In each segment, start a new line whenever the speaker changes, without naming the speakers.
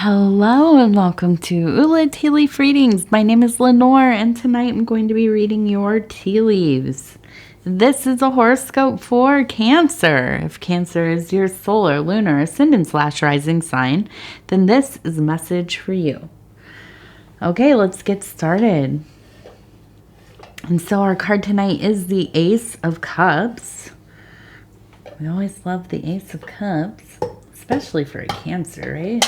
Hello and welcome to Ula Tea Leaf Readings. My name is Lenor and tonight I'm going to be reading your tea leaves. This is a horoscope for Cancer. If Cancer is your solar, lunar, ascendant/rising sign, then this is a message for you. Okay, let's get started. And so our card tonight is the Ace of Cups. We always love the Ace of Cups, especially for a Cancer, right?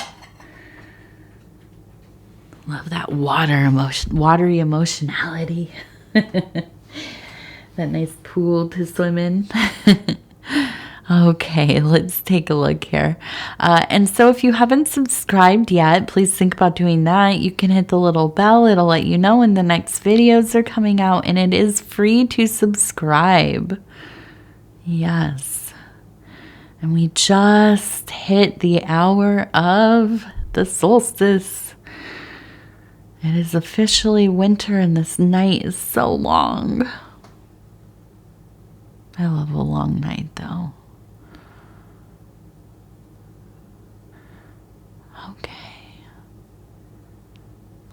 Love that watery emotionality. That nice pool to swim in. Okay, let's take a look here. And so if you haven't subscribed yet, please think about doing that. You can hit the little bell. It'll let you know when the next videos are coming out. And it is free to subscribe. Yes. And we just hit the hour of the solstice. It is officially winter and this night is so long. I love a long night though. Okay.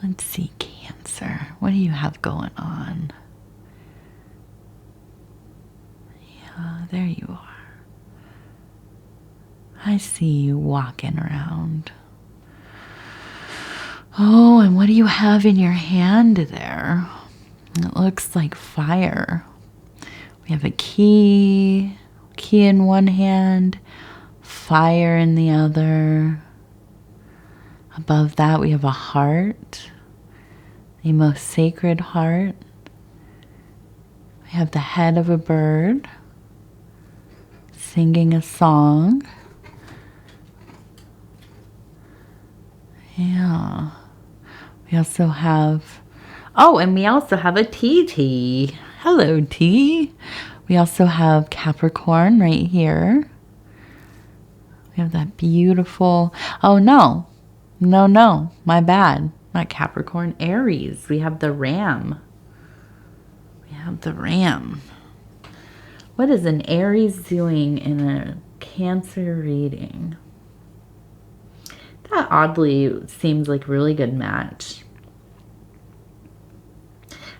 Let's see, Cancer. What do you have going on? Yeah, there you are. I see you walking around. Oh, and what do you have in your hand there? It looks like fire. We have a key in one hand, fire in the other. Above that, we have a heart, the most sacred heart. We have the head of a bird singing a song. Yeah. We also have, and we also have a tea. Hello, tea. We also have Capricorn right here. We have that beautiful, no, my bad. Not Capricorn, Aries. We have the ram. What is an Aries doing in a Cancer reading? That oddly seems like a really good match.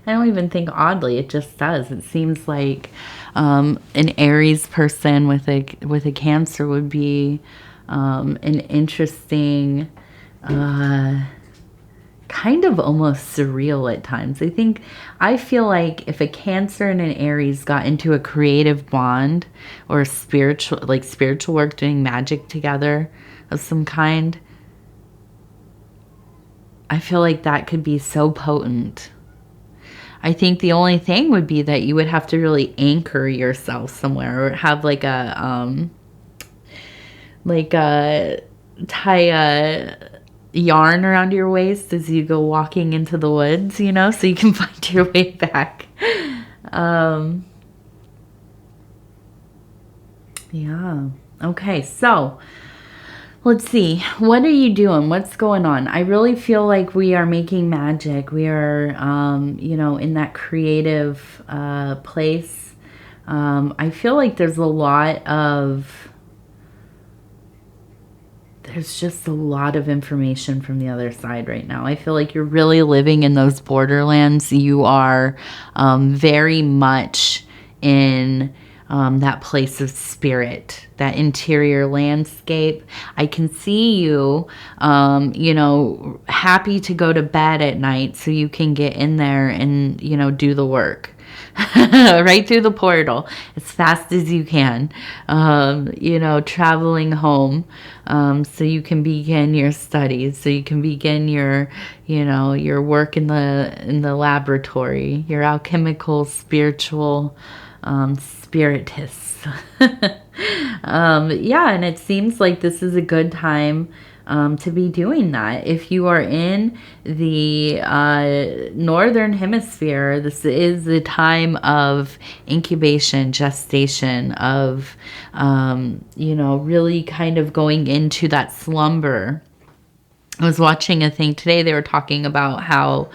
I don't even think oddly, it just does. It seems like an Aries person with a Cancer would be an interesting, kind of almost surreal at times. I feel like if a Cancer and an Aries got into a creative bond or spiritual work, doing magic together of some kind, I feel like that could be so potent. I think the only thing would be that you would have to really anchor yourself somewhere, or have tie a yarn around your waist as you go walking into the woods, so you can find your way back. Yeah. Okay, so let's see. What are you doing? What's going on? I really feel like we are making magic. We are, in that creative place. I feel like there's just a lot of information from the other side right now. I feel like you're really living in those borderlands. You are very much in that place of spirit, that interior landscape. I can see you, happy to go to bed at night so you can get in there and, do the work. Right through the portal as fast as you can, traveling home, so you can begin your studies, so you can begin your work in the laboratory, your alchemical, spiritual, spiritists. And it seems like this is a good time to be doing that. If you are in the northern hemisphere, this is the time of incubation, gestation, of really kind of going into that slumber I was watching a thing today. They were talking about how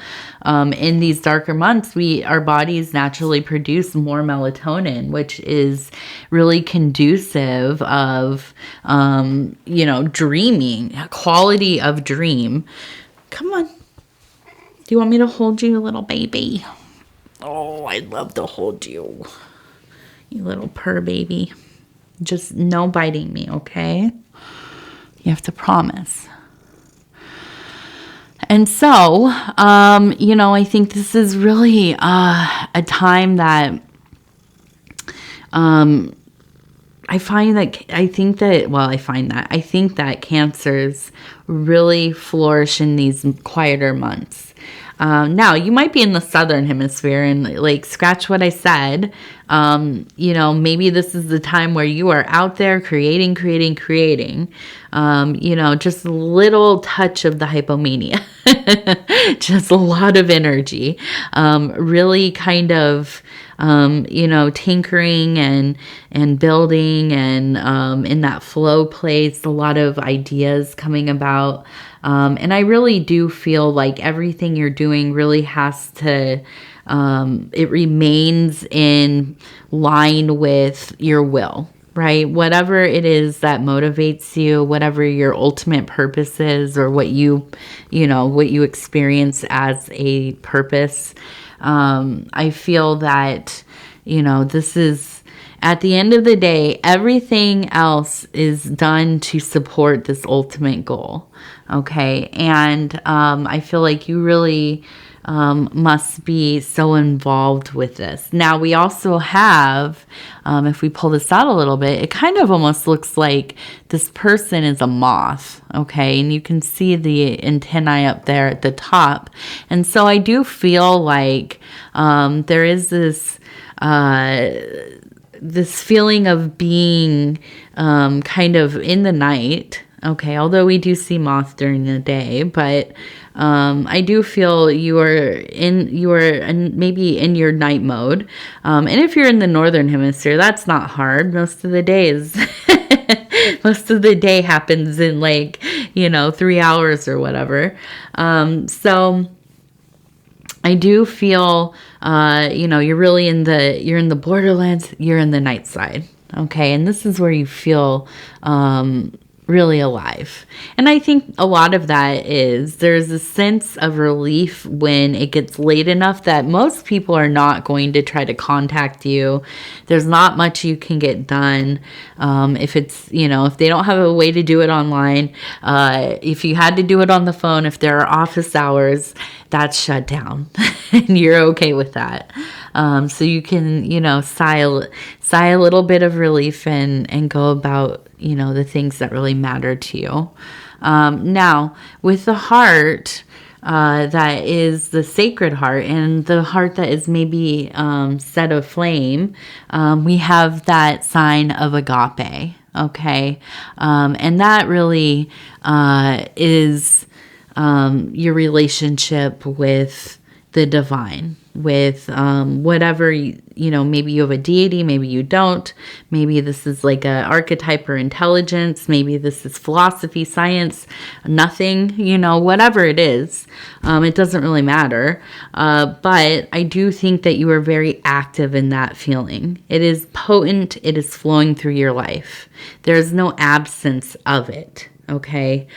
in these darker months, our bodies naturally produce more melatonin, which is really conducive of, dreaming, quality of dream. Come on. Do you want me to hold you, little baby? Oh, I'd love to hold you. You little purr baby. Just no biting me, okay? You have to promise. And so, I think this is really a time that I think that cancers really flourish in these quieter months. Now, you might be in the southern hemisphere and like scratch what I said. Maybe this is the time where you are out there creating. Just a little touch of the hypomania, just a lot of energy, really kind of, tinkering and building and in that flow place, a lot of ideas coming about. And I really do feel like everything you're doing really has to, it remains in line with your will, right? Whatever it is that motivates you, whatever your ultimate purpose is, or what you experience as a purpose. I feel that, this is, at the end of the day, everything else is done to support this ultimate goal. Okay. And I feel like you really must be so involved with this. Now, we also have, if we pull this out a little bit, it kind of almost looks like this person is a moth. Okay. And you can see the antennae up there at the top. And so I do feel like there is this feeling of being kind of in the night. Okay, although we do see moth during the day, but I do feel you are maybe in your night mode. And if you're in the northern hemisphere, that's not hard. Most of the day happens in 3 hours or whatever. So I do feel, you're really you're in the borderlands, you're in the night side. Okay. And this is where you feel, really alive. And I think a lot of that is there's a sense of relief when it gets late enough that most people are not going to try to contact you. There's not much you can get done. If it's, if they don't have a way to do it online, if you had to do it on the phone, if there are office hours, that's shut down and you're okay with that. So you can, sigh a little bit of relief and go about, the things that really matter to you. Now, with the heart, that is the sacred heart and the heart that is maybe set aflame, we have that sign of agape. Okay. And that really is your relationship with the divine, with whatever, maybe you have a deity, maybe you don't. Maybe this is like a archetype or intelligence. Maybe this is philosophy, science, nothing, whatever it is. It doesn't really matter. But I do think that you are very active in that feeling. It is potent. It is flowing through your life. There's no absence of it. Okay.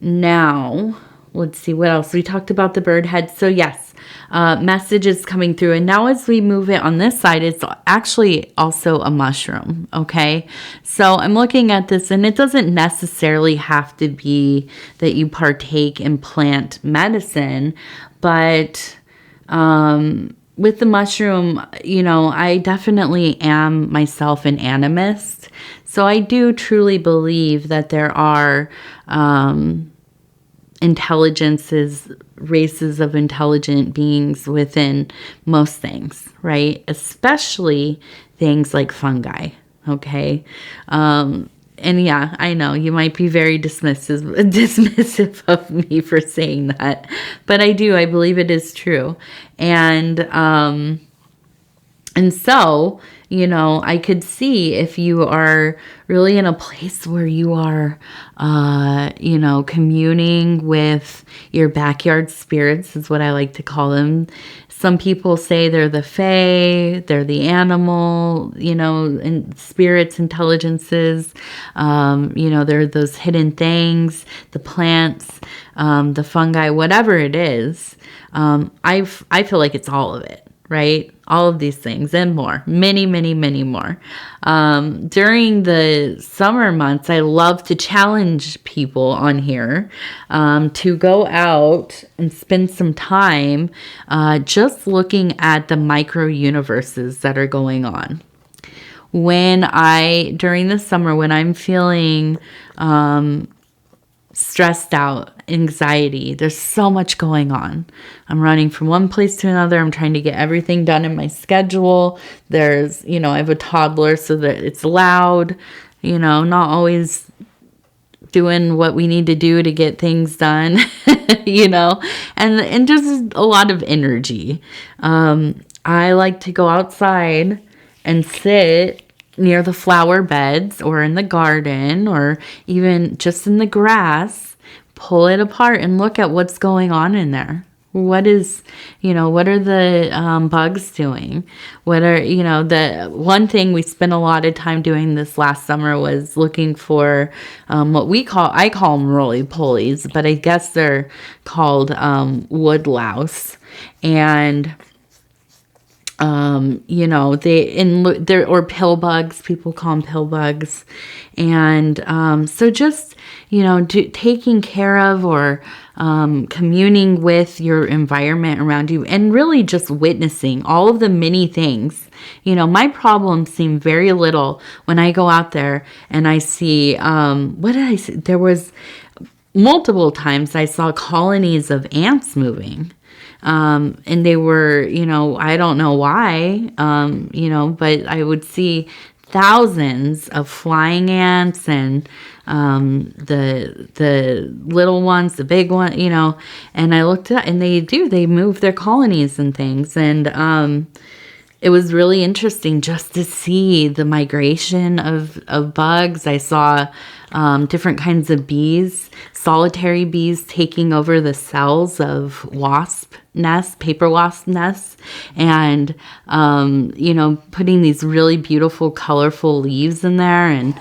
Now, let's see what else. We talked about the bird head. So yes, messages coming through. And now as we move it on this side, it's actually also a mushroom. Okay. So I'm looking at this and it doesn't necessarily have to be that you partake in plant medicine, but, with the mushroom, I definitely am myself an animist. So I do truly believe that there are, intelligences, races of intelligent beings within most things, right? Especially things like fungi, okay? And yeah, I know you might be very dismissive of me for saying that, but I believe it is true. And so you know, I could see if you are really in a place where you are, you know, communing with your backyard spirits is what I like to call them. Some people say they're the fae, they're the animal, you know, and spirits, intelligences. You know, they're those hidden things, the plants, the fungi, whatever it is. I feel like it's all of it, right? All of these things and more, many, many, many more. During the summer months, I love to challenge people on here to go out and spend some time just looking at the micro universes that are going on. During the summer, when I'm feeling stressed out, anxiety, there's so much going on. I'm running from one place to another. I'm trying to get everything done in my schedule. There's, you know, I have a toddler, so that it's loud, you know, not always doing what we need to do to get things done, you know, and just a lot of energy. I like to go outside and sit near the flower beds or in the garden or even just in the grass, pull it apart and look at what's going on in there. What is, you know, what are the bugs doing? What are, you know, the one thing we spent a lot of time doing this last summer was looking for what I call them roly-polies, but I guess they're called wood louse. And you know, they're or pill bugs, people call them pill bugs. And so just, you know, taking care of or communing with your environment around you and really just witnessing all of the many things. You know, my problems seem very little when I go out there and I see, what did I see? There was multiple times I saw colonies of ants moving. And they were, you know, I don't know why, you know, but I would see thousands of flying ants and the little ones, the big one, you know, and I looked at, and they move their colonies and things. And it was really interesting just to see the migration of bugs. I saw different kinds of bees, solitary bees taking over the cells of wasp nests, paper wasp nests, and, you know, putting these really beautiful, colorful leaves in there. And,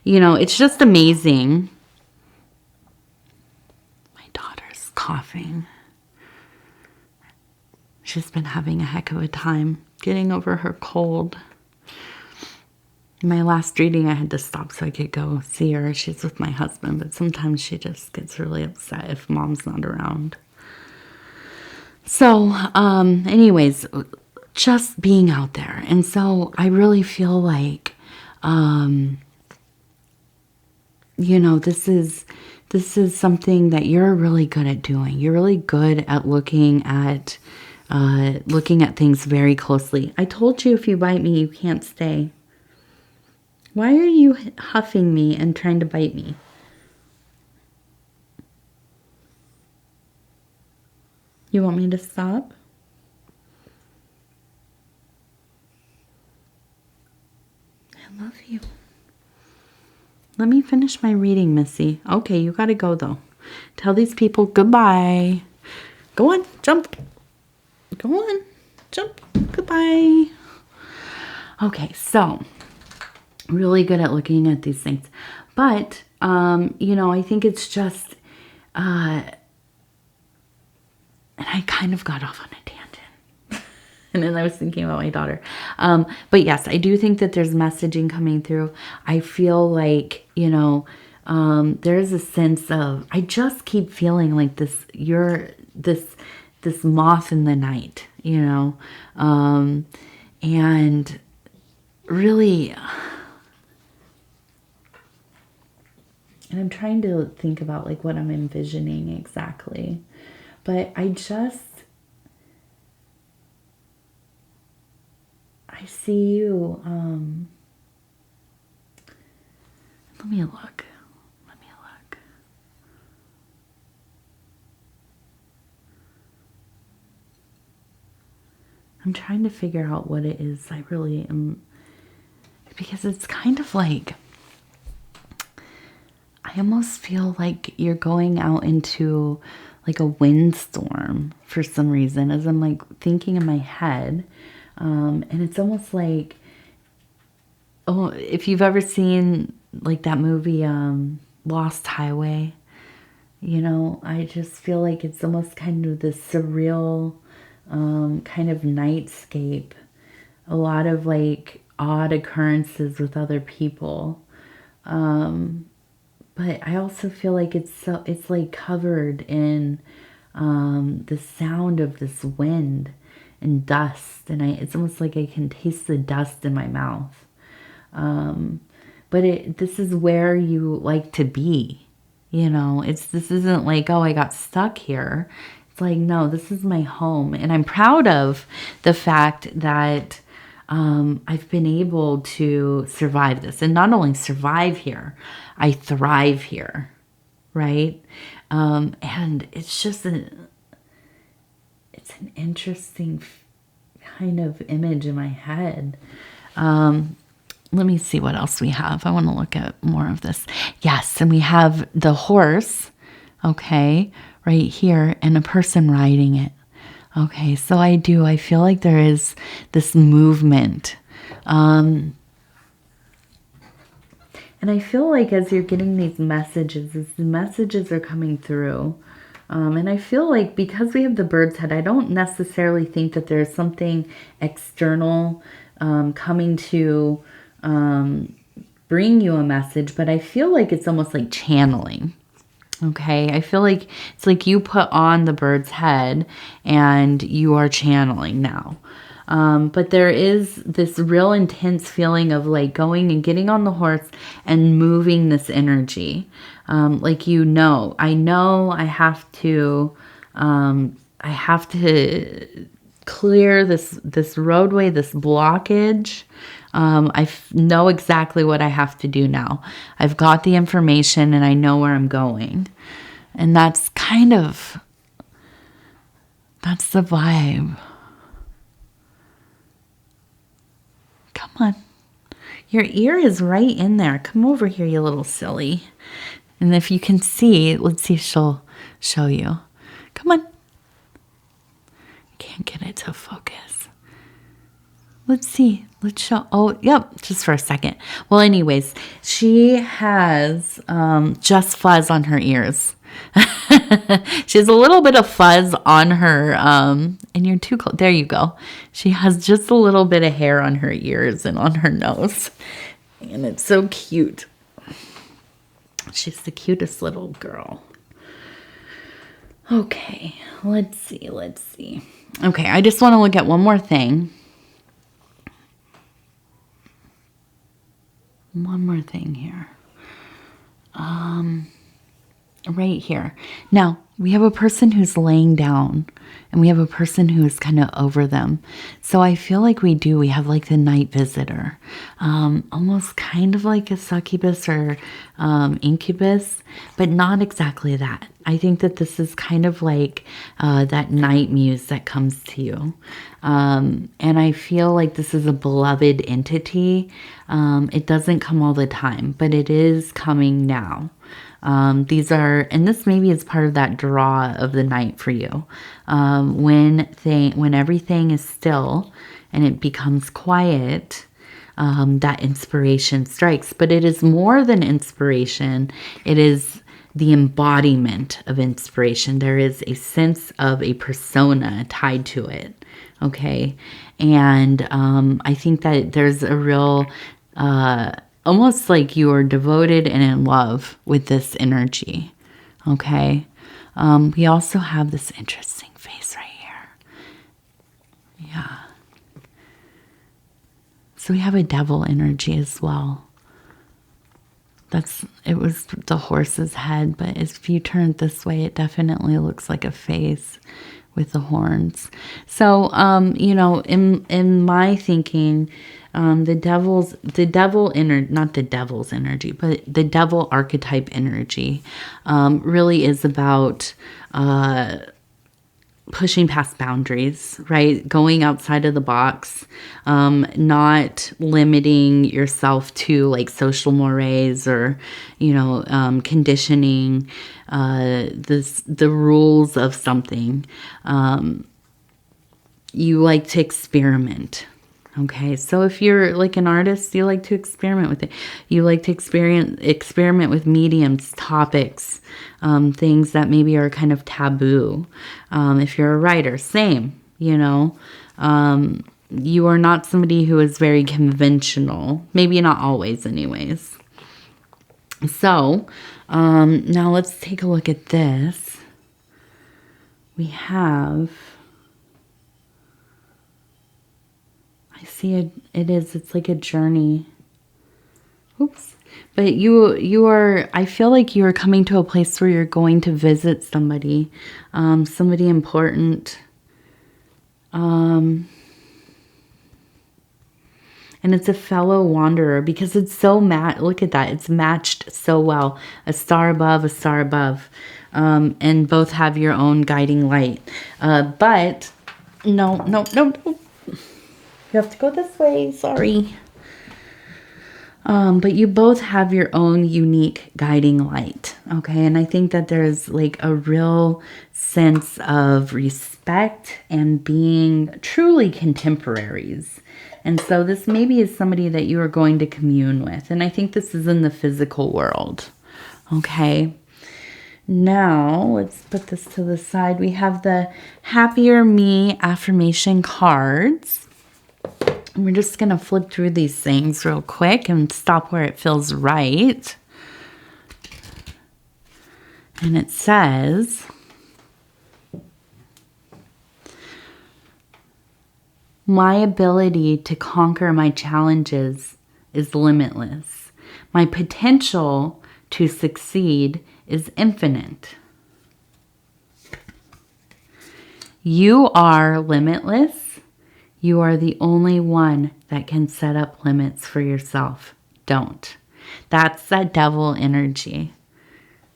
you know, it's just amazing. My daughter's coughing. She's been having a heck of a time getting over her cold. My last reading, I had to stop so I could go see her. She's with my husband, but sometimes she just gets really upset if mom's not around. So, anyways, just being out there. And so I really feel like, you know, this is something that you're really good at doing. You're really good at looking at things very closely. I told you if you bite me, you can't stay. Why are you huffing me and trying to bite me? You want me to stop? I love you. Let me finish my reading, Missy. Okay, you gotta go though. Tell these people goodbye. Go on, jump. Go on, jump. Goodbye. Okay, so really good at looking at these things. But, you know, I think it's just, and I kind of got off on a tangent. And then I was thinking about my daughter. But yes, I do think that there's messaging coming through. I feel like, you know, there's a sense of, I just keep feeling like this moth in the night, you know, and really, and I'm trying to think about like what I'm envisioning exactly, but I see you, let me look. I'm trying to figure out what it is I really am because it's kind of like, I almost feel like you're going out into like a windstorm for some reason, as I'm like thinking in my head. And it's almost like, oh, if you've ever seen like that movie, Lost Highway, I just feel like it's almost kind of this surreal, kind of nightscape. A lot of like odd occurrences with other people. But I also feel like it's like covered in the sound of this wind and dust, and it's almost like I can taste the dust in my mouth. But this is where you like to be, this isn't like, oh, I got stuck here. It's like, no, this is my home, and I'm proud of the fact that I've been able to survive this, and not only survive here, I thrive here, right? And it's just it's an interesting kind of image in my head. Let me see what else we have. I want to look at more of this. Yes, and we have the horse, okay, right here, and a person riding it. Okay, so I feel like there is this movement. And I feel like as you're getting these messages, as the messages are coming through, and I feel like because we have the bird's head, I don't necessarily think that there's something external coming to bring you a message, but I feel like it's almost like channeling. Okay, I feel like it's like you put on the bird's head and you are channeling now. But there is this real intense feeling of like going and getting on the horse and moving this energy. Like, I know I have to clear this roadway, this blockage. I know exactly what I have to do now. I've got the information and I know where I'm going. And that's the vibe. Come on. Your ear is right in there. Come over here, you little silly. And if you can see, let's see if she'll show you. Come on. Can't get it to focus. Let's see. Let's show. Oh, yep. Just for a second. Well, anyways, she has just fuzz on her ears. She has a little bit of fuzz on her, and you're too close. There you go. She has just a little bit of hair on her ears and on her nose. And it's so cute. She's the cutest little girl. Okay, let's see. Okay, I just want to look at one more thing. One more thing here. Right here. Now, we have a person who's laying down and we have a person who's kind of over them. So I feel like we have like the night visitor, almost kind of like a succubus or incubus, but not exactly that. I think that this is kind of like that night muse that comes to you. And I feel like this is a beloved entity. It doesn't come all the time, but it is coming now. And this maybe is part of that draw of the night for you. When everything is still and it becomes quiet, that inspiration strikes. But it is more than inspiration. It is the embodiment of inspiration. There is a sense of a persona tied to it. Okay. And I think that there's a real almost like you are devoted and in love with this energy. Okay. We also have this interesting face right here. Yeah. So we have a devil energy as well. It was the horse's head, but if you turn it this way, it definitely looks like a face with the horns. So, in my thinking, not the devil's energy, but the devil archetype energy, really is about, pushing past boundaries, right? Going outside of the box, not limiting yourself to like social mores or, conditioning, the rules of something. You like to experiment. Okay, so if you're like an artist, you like to experiment with it. You like to experiment with mediums, topics, things that maybe are kind of taboo. If you're a writer, same, you are not somebody who is very conventional. Maybe not always anyways. So, now let's take a look at this. We have... I see it's like a journey. Oops. But I feel like you are coming to a place where you're going to visit somebody, somebody important. And it's a fellow wanderer because it's so look at that. It's matched so well. A star above, a star above. And both have your own guiding light. But no. You have to go this way, sorry. But you both have your own unique guiding light, okay? And I think that there's like a real sense of respect and being truly contemporaries. And so this maybe is somebody that you are going to commune with. And I think this is in the physical world, okay? Now, let's put this to the side. We have the Happier Me affirmation cards. And we're just going to flip through these things real quick and stop where it feels right. And it says, my ability to conquer my challenges is limitless. My potential to succeed is infinite. You are limitless. You are the only one that can set up limits for yourself. Don't. That's that devil energy.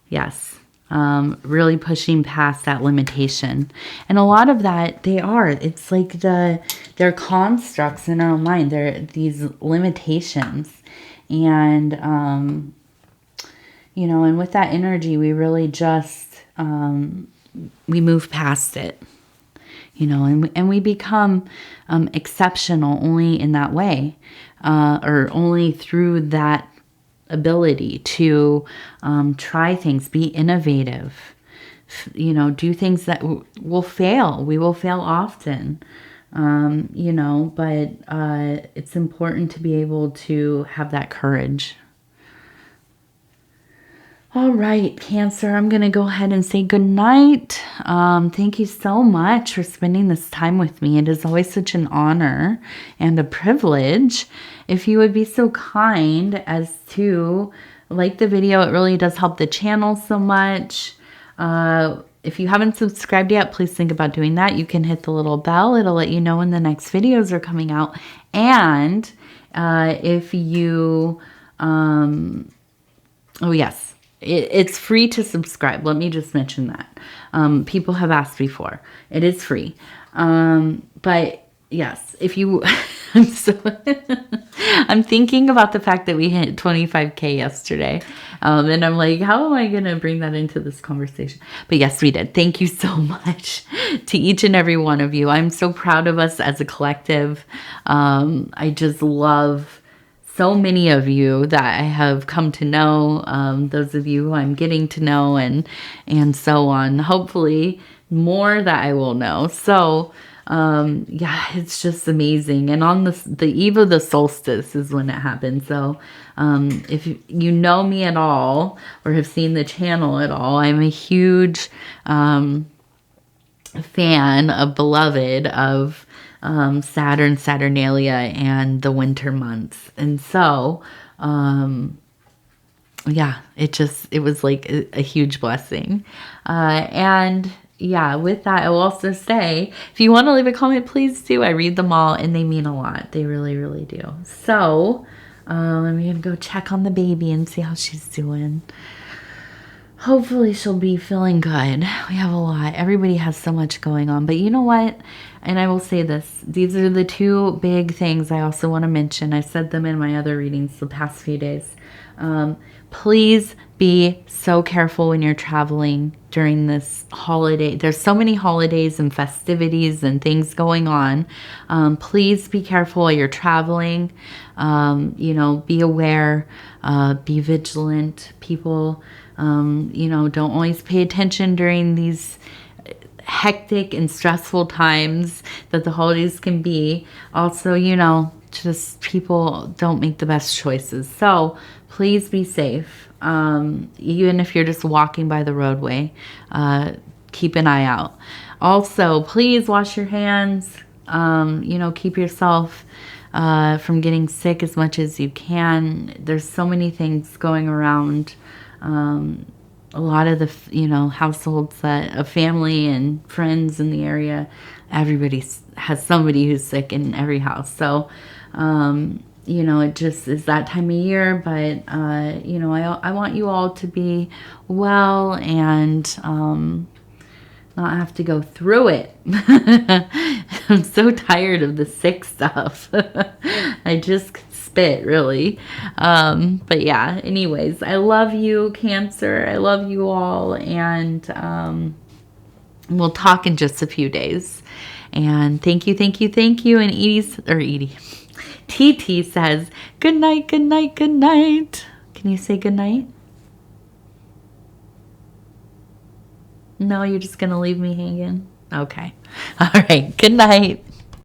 Yes. Really pushing past that limitation. And a lot of that, it's like they're constructs in our mind. They're these limitations. And, and with that energy, we really just, we move past it. And we become exceptional only in that way, or only through that ability to try things, be innovative, do things that will fail. We will fail often, but it's important to be able to have that courage. All right, Cancer, I'm going to go ahead and say good night. Thank you so much for spending this time with me. It is always such an honor and a privilege. If you would be so kind as to like the video, it really does help the channel so much. If you haven't subscribed yet, please think about doing that. You can hit the little bell. It'll let you know when the next videos are coming out. And if you, oh yes. It's free to subscribe. Let me just mention that. People have asked before. It is free. But yes, if you, I'm thinking about the fact that we hit 25K yesterday. And I'm like, how am I going to bring that into this conversation? But yes, we did. Thank you so much to each and every one of you. I'm so proud of us as a collective. I just love so many of you that I have come to know, those of you who I'm getting to know, and so on. Hopefully more that I will know. So yeah, it's just amazing. And on the eve of the solstice is when it happens. So if you know me at all or have seen the channel at all, I'm a huge fan of beloved of Saturn, Saturnalia, and the winter months. And so, yeah, it was like a huge blessing. And yeah, with that, I will also say, if you want to leave a comment, please do. I read them all and they mean a lot. They really, really do. So, I'm going to go check on the baby and see how she's doing. hopefully she'll be feeling good. We have a lot. Everybody has so much going on. But you know what? And I will say this. These are the two big things I also want to mention. I said them in my other readings the past few days. Please be so careful when you're traveling during this holiday. There's so many holidays and festivities and things going on. Please be careful while you're traveling. You know, be aware, be vigilant. People, you know, don't always pay attention during these hectic and stressful times that the holidays can be. Also, you know, just people don't make the best choices. So please be safe. Even if you're just walking by the roadway, keep an eye out. Also, please wash your hands. You know, keep yourself from getting sick as much as you can. There's so many things going around. A lot of the, you know, households that a family and friends in the area, everybody has somebody who's sick in every house. So, you know, it just is that time of year. But, you know, I want you all to be well and not have to go through it. I'm so tired of the sick stuff. I just spit, really. But yeah, anyways, I love you, Cancer. I love you all. And we'll talk in just a few days. And thank you, thank you, thank you. And TT says, good night, good night, good night. Can you say good night? No, you're just going to leave me hanging? Okay. All right. Good night.